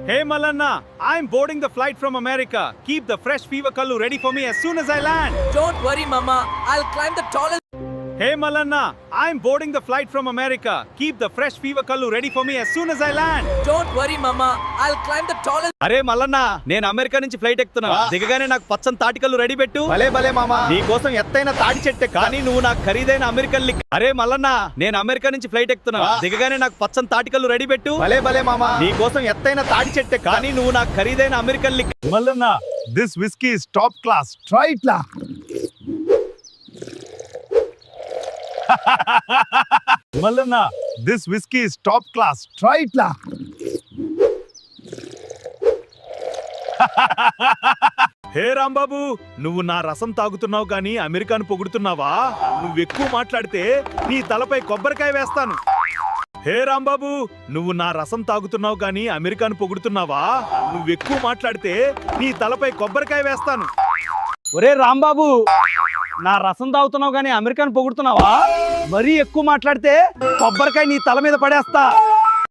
Hey Malanna, I'm boarding the flight from America. Keep the fresh fever kallu ready for me as soon as I land. Don't worry, Mama. I'll climb the tallest. Hey Malanna, I'm boarding the flight from America. Keep the fresh fever kallu ready for me as soon as I land. Don't worry, Mama. I'll climb the tallest. అరే మల్లన్న నేను America నుంచి flight ఎక్కుతున్నా దిగగానే నాకు పచ్చని తాటికల్లు ready పెట్టు. భలే భలే మామా, నీ కోసం ఎత్తైన తాటి చెట్టే కానీ నువ్వు నాకు ఖరీదైన అమెరికన్ లిక్. అరే మల్లన్న నేను అమెరికా నుంచి ఫ్లైట్ ఎక్కుతున్నా దిగగానే నాకు పచ్చని తాటికల్లు రెడీ పెట్టు. భలే భలే మామా, నీ కోసం ఎత్తైన తాటి చెట్టే కానీ నువ్వు నాకు ఖరీదైన అమెరికన్ లిక్. Malanna, this whiskey is top class. try it la. Malanna, this whiskey is top class. try it la. హే రాంబాబు, నువ్వు నా రసం తాగుతున్నావు కానీ అమెరికాను పొగుడుతున్నావా? నువ్వు ఎక్కువ మాట్లాడితే నీ తలపై కొబ్బరికాయ వేస్తాను. హే రాంబాబు, నువ్వు నా రసం తాగుతున్నావు కానీ అమెరికాను పొగుడుతున్నావా? నువ్వు ఎక్కువ మాట్లాడితే నీ తలపై కొబ్బరికాయ వేస్తాను. ఒరే రాంబాబు, నా రసం తాగుతున్నావు కానీ అమెరికాను పొగుడుతున్నావా? మరీ ఎక్కువ మాట్లాడితే కొబ్బరికాయ నీ తల మీద పడేస్తా.